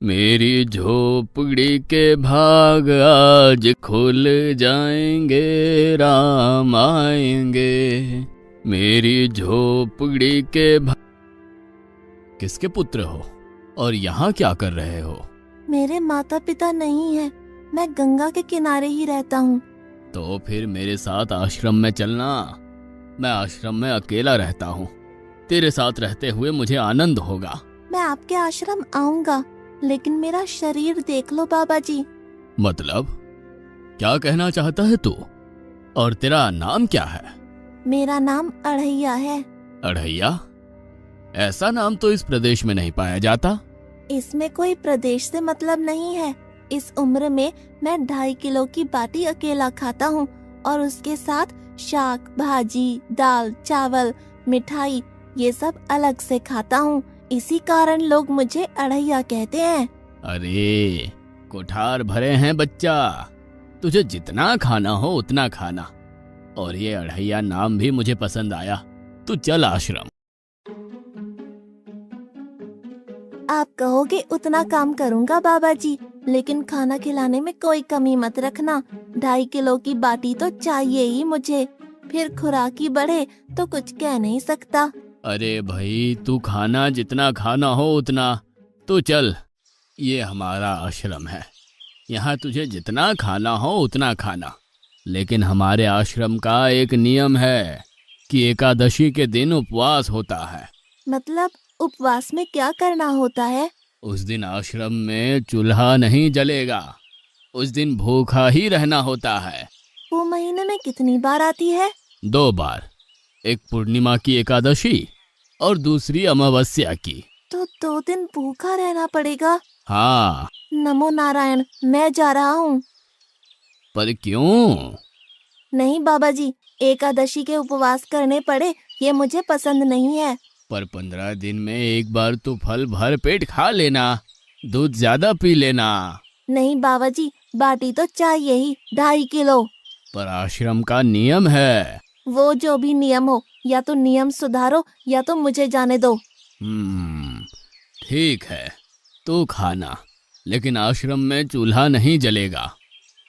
मेरी झोपड़ी के भाग आज खुल जाएंगे, राम आएंगे। मेरी झोपड़ी के भाग। किसके पुत्र हो और यहाँ क्या कर रहे हो? मेरे माता पिता नहीं है, मैं गंगा के किनारे ही रहता हूँ। तो फिर मेरे साथ आश्रम में चलना। मैं आश्रम में अकेला रहता हूँ, तेरे साथ रहते हुए मुझे आनंद होगा। मैं आपके आश्रम आऊंगा, लेकिन मेरा शरीर देख लो बाबा जी। मतलब क्या कहना चाहता है तू? और तेरा नाम क्या है? मेरा नाम अढ़ैया है। अढ़ैया? ऐसा नाम तो इस प्रदेश में नहीं पाया जाता। इसमें कोई प्रदेश से मतलब नहीं है। इस उम्र में मैं 2.5 किलो की बाटी अकेला खाता हूँ और उसके साथ शाक, भाजी, दाल, चावल, मिठाई ये सब अलग से खाता हूँ। इसी कारण लोग मुझे अढ़ैया कहते हैं। अरे कोठार भरे हैं बच्चा, तुझे जितना खाना हो उतना खाना। और ये अढ़ैया नाम भी मुझे पसंद आया। तू चल आश्रम। आप कहोगे उतना काम करूँगा बाबा जी, लेकिन खाना खिलाने में कोई कमी मत रखना। 2.5 किलो की बाटी तो चाहिए ही मुझे, फिर खुराकी बढ़े तो कुछ कह नहीं सकता। अरे भाई, तू खाना जितना खाना हो उतना। तू चल, ये हमारा आश्रम है, यहाँ तुझे जितना खाना हो उतना खाना। लेकिन हमारे आश्रम का एक नियम है कि एकादशी के दिन उपवास होता है। मतलब उपवास में क्या करना होता है? उस दिन आश्रम में चूल्हा नहीं जलेगा, उस दिन भूखा ही रहना होता है। वो महीने में कितनी बार आती है? 2 बार, एक पूर्णिमा की एकादशी और दूसरी अमावस्या की। तो 2 दिन भूखा रहना पड़ेगा। हाँ। नमो नारायण, मैं जा रहा हूँ। पर क्यों? नहीं बाबा जी, एकादशी के उपवास करने पड़े ये मुझे पसंद नहीं है। पर 15 दिन में एक बार तो फल भर पेट खा लेना, दूध ज्यादा पी लेना। नहीं बाबा जी, बाटी तो चाहिए ही 2.5 किलो। पर आश्रम का नियम है। वो जो भी नियम हो, या तो नियम सुधारो या तो मुझे जाने दो। ठीक है, तू खाना, लेकिन आश्रम में चूल्हा नहीं जलेगा।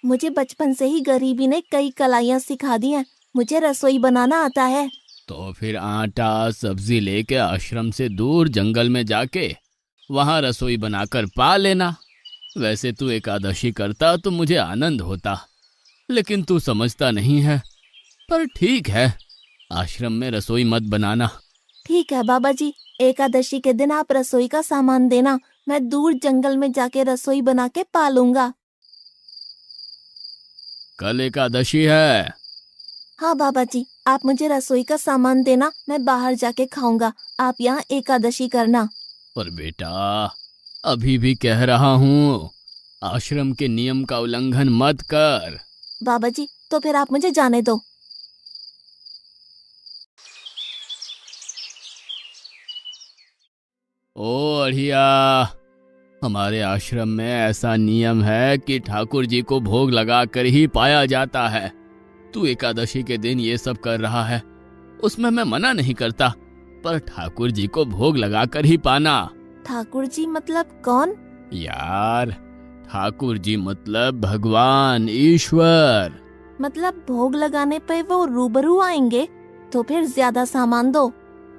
मुझे बचपन से ही गरीबी ने कई कलाइयाँ सिखा दी हैं। मुझे रसोई बनाना आता है। तो फिर आटा सब्जी लेके आश्रम से दूर जंगल में जाके वहां रसोई बनाकर पा लेना। वैसे तू एकादशी करता तो मुझे आनंद होता, लेकिन तू समझता नहीं है। पर ठीक है, आश्रम में रसोई मत बनाना। ठीक है बाबा जी, एकादशी के दिन आप रसोई का सामान देना, मैं दूर जंगल में जाके रसोई बना के पालूंगा। कल एकादशी है। हाँ बाबा जी, आप मुझे रसोई का सामान देना, मैं बाहर जाके खाऊंगा। आप यहाँ एकादशी करना। पर बेटा, अभी भी कह रहा हूँ, आश्रम के नियम का उल्लंघन मत कर। बाबा जी, तो फिर आप मुझे जाने दो। ओ अढ़िया, हमारे आश्रम में ऐसा नियम है कि ठाकुर जी को भोग लगाकर ही पाया जाता है। तू एकादशी के दिन ये सब कर रहा है, उसमें मैं मना नहीं करता, पर ठाकुर जी को भोग लगाकर ही पाना। ठाकुर जी मतलब कौन? यार, ठाकुर जी मतलब भगवान ईश्वर। मतलब भोग लगाने पे वो रूबरू आएंगे? तो फिर ज्यादा सामान दो।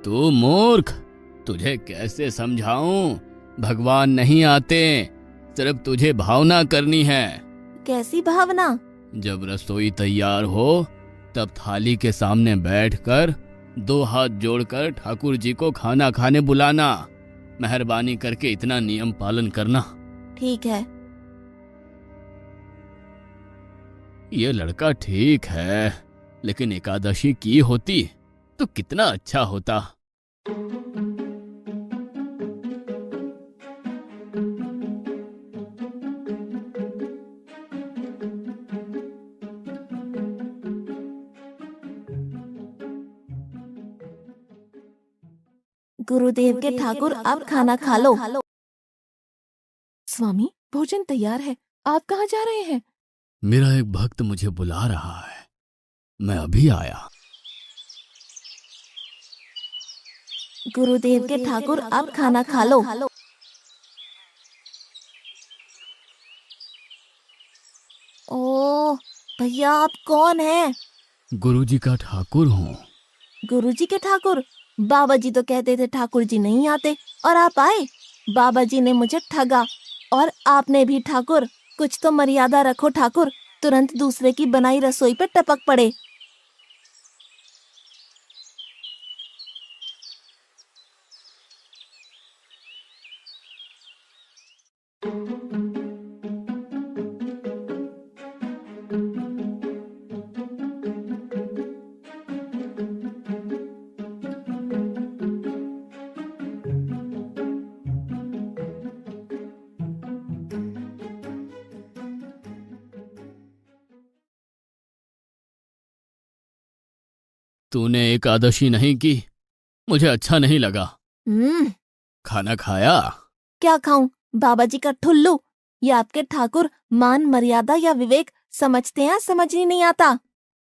तू मूर्ख, तुझे कैसे समझाऊं? भगवान नहीं आते, सिर्फ तुझे भावना करनी है। कैसी भावना? जब रसोई तैयार हो तब थाली के सामने बैठकर 2 हाथ जोड़कर ठाकुर जी को खाना खाने बुलाना। मेहरबानी करके इतना नियम पालन करना। ठीक है। ये लड़का ठीक है, लेकिन एकादशी की होती तो कितना अच्छा होता। गुरुदेव के ठाकुर, आप खाना खा लो। स्वामी, भोजन तैयार है, आप कहाँ जा रहे हैं? मेरा एक भक्त मुझे बुला रहा है, मैं अभी आया। गुरुदेव के ठाकुर, आप खाना खा लो। ओह भैया, आप कौन हैं? गुरुजी का ठाकुर हूँ। गुरुजी के ठाकुर? बाबा जी तो कहते थे ठाकुर जी नहीं आते, और आप आए। बाबा जी ने मुझे ठगा, और आपने भी ठाकुर। कुछ तो मर्यादा रखो ठाकुर, तुरंत दूसरे की बनाई रसोई पे टपक पड़े। तूने एकादशी नहीं की, मुझे अच्छा नहीं लगा। हम्म। खाना खाया? क्या खाऊं? बाबा जी का ठुल्लू। ये आपके ठाकुर मान मर्यादा या विवेक समझते हैं, समझ ही नहीं आता।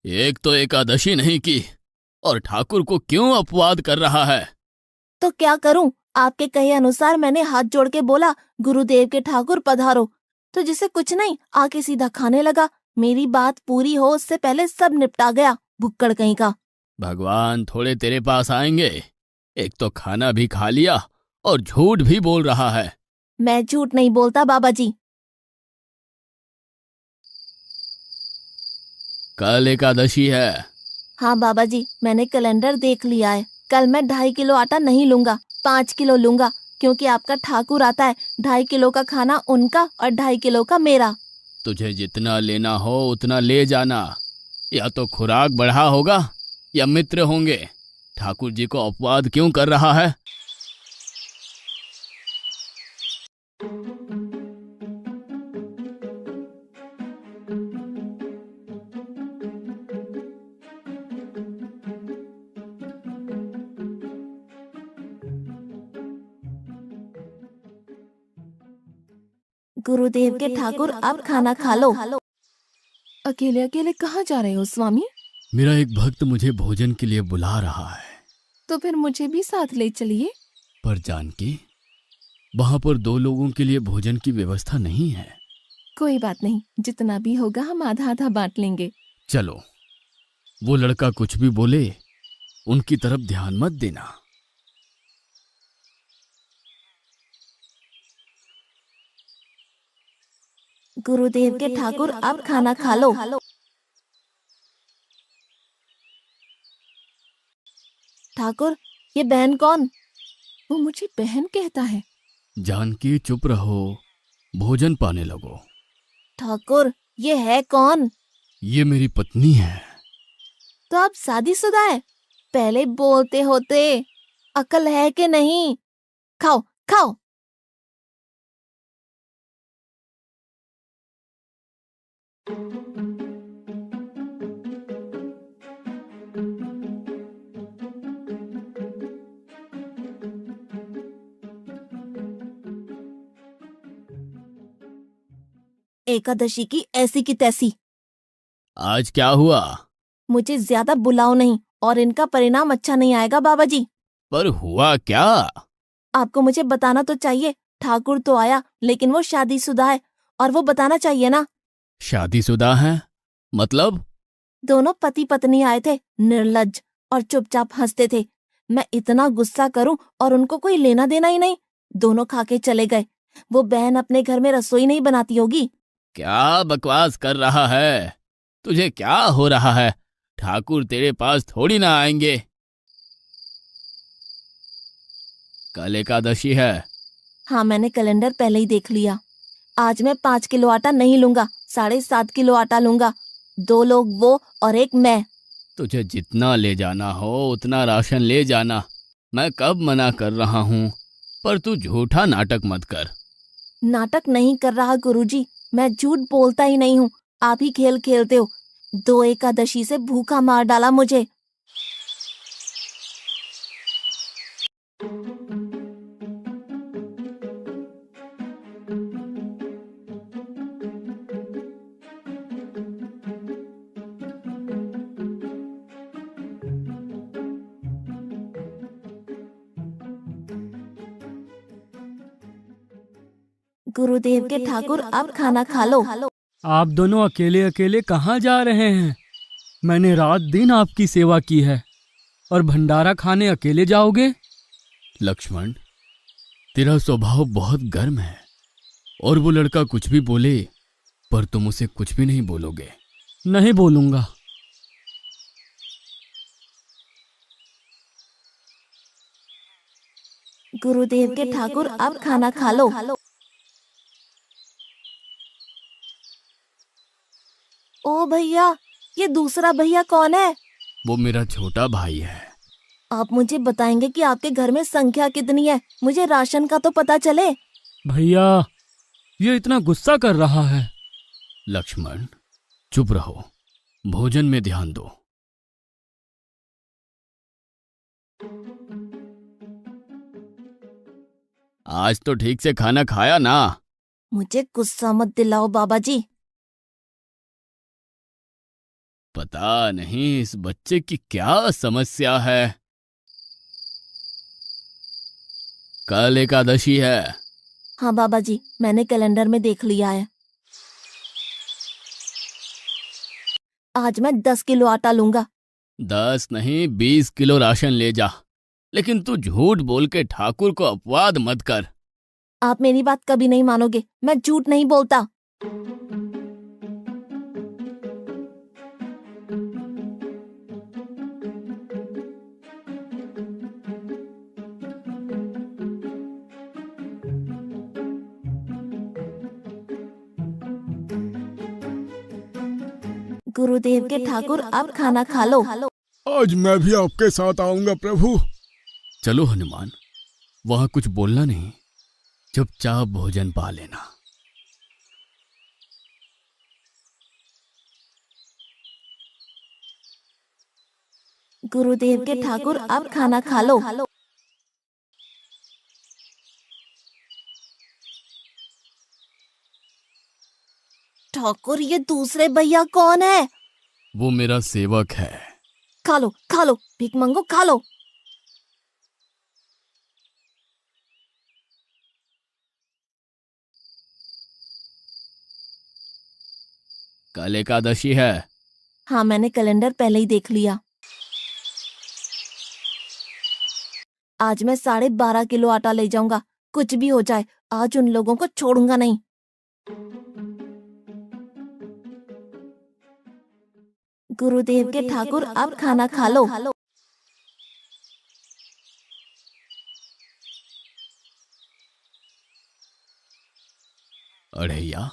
एक तो एकादशी नहीं की और ठाकुर को क्यों अपवाद कर रहा है? तो क्या करूं? आपके कहे अनुसार मैंने हाथ जोड़ के बोला, गुरुदेव के ठाकुर पधारो। तो जिसे कुछ नहीं, आके सीधा खाने लगा। मेरी बात पूरी हो उससे पहले सब निपटा गया, भुक्कड़ कहीं का। भगवान थोड़े तेरे पास आएंगे। एक तो खाना भी खा लिया और झूठ भी बोल रहा है। मैं झूठ नहीं बोलता बाबा जी। कल एकादशी है। हाँ बाबा जी, मैंने कैलेंडर देख लिया है। कल मैं 2.5 किलो आटा नहीं लूंगा, 5 किलो लूंगा, क्योंकि आपका ठाकुर आता है। 2.5 किलो का खाना उनका और 2.5 किलो का मेरा। तुझे जितना लेना हो उतना ले जाना। या तो खुराक बढ़ा होगा या मित्र होंगे। ठाकुर जी को अपवाद क्यों कर रहा है? गुरुदेव के ठाकुर, आप खाना खा लो। अकेले अकेले कहाँ जा रहे हो स्वामी? मेरा एक भक्त मुझे भोजन के लिए बुला रहा है। तो फिर मुझे भी साथ ले चलिए। पर जानकी, वहां पर 2 लोगों के लिए भोजन की व्यवस्था नहीं है। कोई बात नहीं, जितना भी होगा हम आधा आधा बांट लेंगे। चलो, वो लड़का कुछ भी बोले उनकी तरफ ध्यान मत देना। गुरुदेव के ठाकुर, आप खाना खा लो। ठाकुर, ये बहन कौन? वो मुझे बहन कहता है। जानकी चुप रहो, भोजन पाने लगो। ठाकुर, ये है कौन? ये मेरी पत्नी है। तो आप शादीशुदा है? पहले बोलते होते। अकल है कि नहीं? खाओ खाओ। एकादशी की ऐसी की तैसी। आज क्या हुआ? मुझे ज्यादा बुलाओ नहीं, और इनका परिणाम अच्छा नहीं आएगा बाबा जी। पर हुआ क्या? आपको मुझे बताना तो चाहिए। ठाकुर तो आया, लेकिन वो शादीशुदा है, और वो बताना चाहिए ना। शादीशुदा है? मतलब? दोनों पति पत्नी आए थे, निर्लज्ज, और चुपचाप हंसते थे। मैं इतना गुस्सा करूं और उनको कोई लेना देना ही नहीं। दोनों खा के चले गए। वो बहन अपने घर में रसोई नहीं बनाती होगी। क्या बकवास कर रहा है? तुझे क्या हो रहा है? ठाकुर तेरे पास थोड़ी ना आएंगे। कल एकादशी है। हाँ, मैंने कैलेंडर पहले ही देख लिया। आज मैं 5 किलो आटा नहीं लूंगा, 7.5 किलो आटा लूंगा। 2 लोग वो और एक मैं। तुझे जितना ले जाना हो उतना राशन ले जाना। मैं कब मना कर रहा हूँ, पर तू झूठा नाटक मत कर। नाटक नहीं कर रहा गुरुजी, मैं झूठ बोलता ही नहीं हूँ। आप ही खेल खेलते हो। 2 एकादशी से भूखा मार डाला मुझे। गुरुदेव के ठाकुर, आप खाना खा लो। आप दोनों अकेले अकेले कहाँ जा रहे हैं? मैंने रात दिन आपकी सेवा की है और भंडारा खाने अकेले जाओगे? लक्ष्मण, तेरा स्वभाव बहुत गर्म है और वो लड़का कुछ भी बोले पर तुम उसे कुछ भी नहीं बोलोगे। नहीं बोलूंगा। गुरुदेव के ठाकुर, अब खाना खा लो। ओ भैया, ये दूसरा भैया कौन है? वो मेरा छोटा भाई है। आप मुझे बताएंगे कि आपके घर में संख्या कितनी है? मुझे राशन का तो पता चले। भैया, ये इतना गुस्सा कर रहा है। लक्ष्मण, चुप रहो, भोजन में ध्यान दो। आज तो ठीक से खाना खाया ना? मुझे गुस्सा मत दिलाओ बाबा जी। पता नहीं इस बच्चे की क्या समस्या है। कल एकादशी है। हाँ बाबा जी, मैंने कैलेंडर में देख लिया है। आज मैं 10 किलो आटा लूंगा। 10 नहीं 20 किलो राशन ले जा, लेकिन तू झूठ बोल के ठाकुर को अपवाद मत कर। आप मेरी बात कभी नहीं मानोगे, मैं झूठ नहीं बोलता। गुरुदेव के ठाकुर, अब खाना खा लो। आज मैं भी आपके साथ आऊंगा प्रभु। चलो हनुमान, वहां कुछ बोलना नहीं, चुपचाप भोजन पा लेना। गुरुदेव के ठाकुर, अब खाना खा लो। ठाकुर, ये दूसरे भैया कौन है? वो मेरा सेवक है। खा लो खा लो, भीख मंगो, खा लो। कल एकादशी है। हाँ, मैंने कैलेंडर पहले ही देख लिया। आज मैं 12.5 किलो आटा ले जाऊंगा। कुछ भी हो जाए, आज उन लोगों को छोड़ूंगा नहीं। गुरुदेव के ठाकुर, अब खाना खा लो। अड़ैया,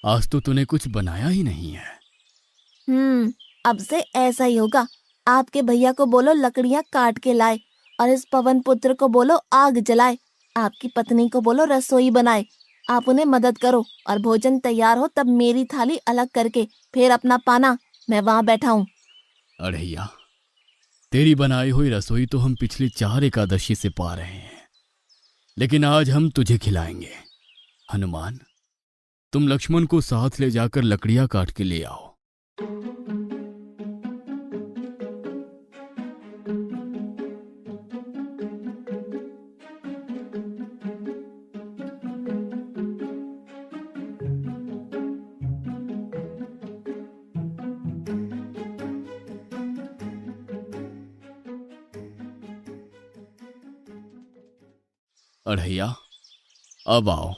आज तो तूने कुछ बनाया ही नहीं है। अब से ऐसा ही होगा। आपके भैया को बोलो लकड़ियां काट के लाए और इस पवन पुत्र को बोलो आग जलाए। आपकी पत्नी को बोलो रसोई बनाए। आप उन्हें मदद करो और भोजन तैयार हो तब मेरी थाली अलग करके फिर अपना पाना, मैं वहां बैठा हूँ। अड़ैया, तेरी बनाई हुई रसोई तो हम पिछली 4 एकादशी से पा रहे हैं, लेकिन आज हम तुझे खिलाएंगे। हनुमान, तुम लक्ष्मण को साथ ले जाकर लकड़ियां काट के ले आओ। अड़ैया, अब आओ।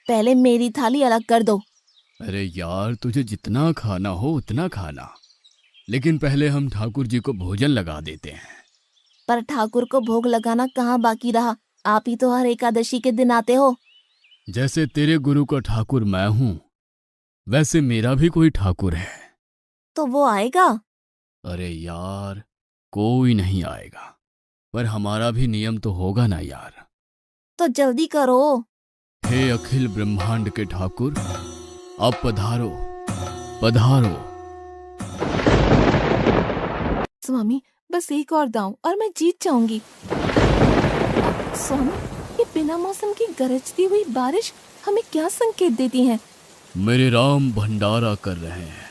पहले मेरी थाली अलग कर दो। अरे यार, तुझे जितना खाना हो उतना खाना, लेकिन पहले हम ठाकुर जी को भोजन लगा देते हैं। पर ठाकुर को भोग लगाना कहाँ बाकी रहा? आप ही तो हर एकादशी के दिन आते हो। जैसे तेरे गुरु का ठाकुर मैं हूं, वैसे मेरा भी कोई ठाकुर है। तो वो आएगा? अरे यार, कोई नहीं आएगा, पर हमारा भी नियम तो होगा ना यार। तो जल्दी करो। हे अखिल ब्रह्मांड के ठाकुर, अब पधारो पधारो। स्वामी, बस एक और दांव और मैं जीत जाऊंगी। स्वामी, ये बिना मौसम की गरजती हुई बारिश हमें क्या संकेत देती है? मेरे राम भंडारा कर रहे हैं,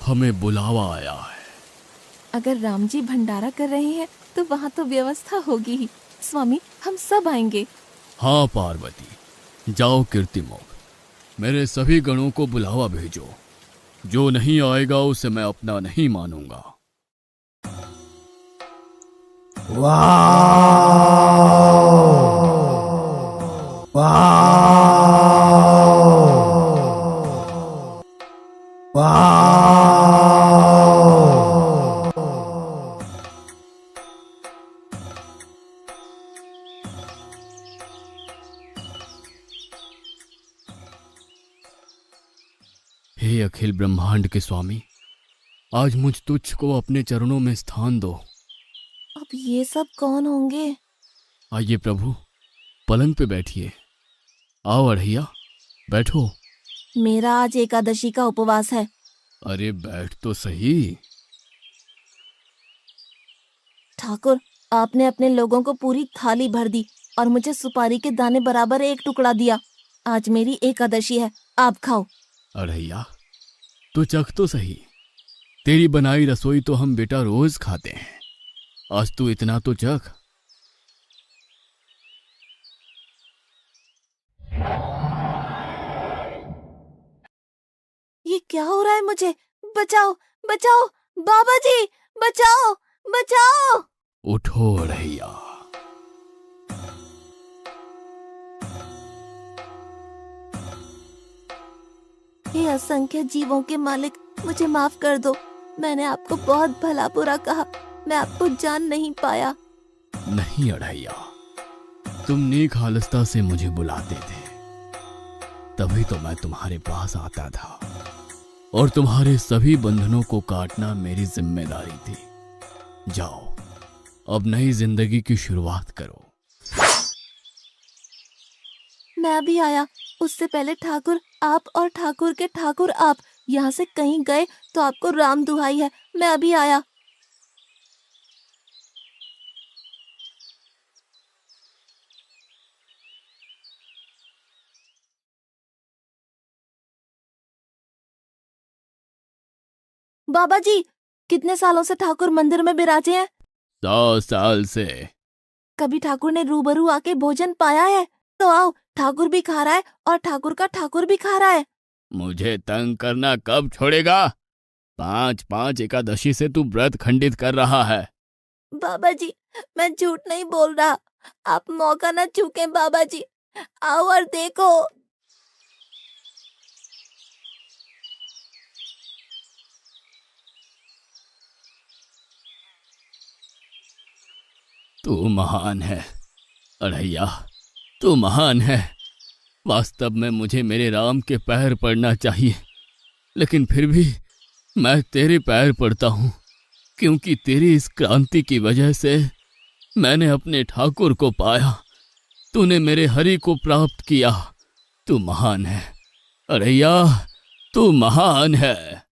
हमें बुलावा आया है। अगर राम जी भंडारा कर रहे हैं तो वहाँ तो व्यवस्था होगी ही। स्वामी, हम सब आएंगे। हाँ पार्वती, जाओ कीर्तिमोग, मेरे सभी गणों को बुलावा भेजो। जो नहीं आएगा उसे मैं अपना नहीं मानूंगा। हे अखिल ब्रह्मांड के स्वामी, आज मुझ तुच्छ को अपने चरणों में स्थान दो। अब ये सब कौन होंगे? आइए प्रभु, पलंग पे बैठिए। आओ अढ़ैया, बैठो। मेरा आज एकादशी का उपवास है। अरे बैठ तो सही। ठाकुर, आपने अपने लोगों को पूरी थाली भर दी और मुझे सुपारी के दाने बराबर एक टुकड़ा दिया। आज मेरी एकादशी है, आप खाओ। अढ़ैया, तो चख तो सही। तेरी बनाई रसोई तो हम बेटा रोज खाते हैं, आज तू इतना तो चख। ये क्या हो रहा है मुझे? बचाओ बचाओ, बाबा जी बचाओ बचाओ। उठो अढ़ैया। हे असंख्य जीवों के मालिक, मुझे माफ कर दो। मैंने आपको बहुत भला बुरा कहा, मैं आपको जान नहीं पाया। नहीं अढ़ैया, तुम नेक हालस्ता से मुझे बुलाते थे, तभी तो मैं तुम्हारे पास आता था, और तुम्हारे सभी बंधनों को काटना मेरी जिम्मेदारी थी। जाओ, अब नई जिंदगी की शुरुआत करो। मैं भी आया, उससे पहले ठाकुर आप और ठाकुर के ठाकुर आप यहाँ से कहीं गए तो आपको राम दुहाई है। मैं अभी आया। बाबा जी, कितने सालों से ठाकुर मंदिर में विराजे हैं? 100 साल से। कभी ठाकुर ने रूबरू आके भोजन पाया है? तो आओ, ठाकुर भी खा रहा है और ठाकुर का ठाकुर भी खा रहा है। मुझे तंग करना कब छोड़ेगा? 5-5 एकादशी से तू व्रत खंडित कर रहा है। बाबा जी, मैं झूठ नहीं बोल रहा, आप मौका न चूकें। बाबा जी, आओ और देखो। तू महान है अढ़ैया, तू महान है। वास्तव में मुझे मेरे राम के पैर पड़ना चाहिए, लेकिन फिर भी मैं तेरे पैर पड़ता हूँ, क्योंकि तेरी इस क्रांति की वजह से मैंने अपने ठाकुर को पाया। तूने मेरे हरि को प्राप्त किया। तू महान है अढ़ैया, तू महान है।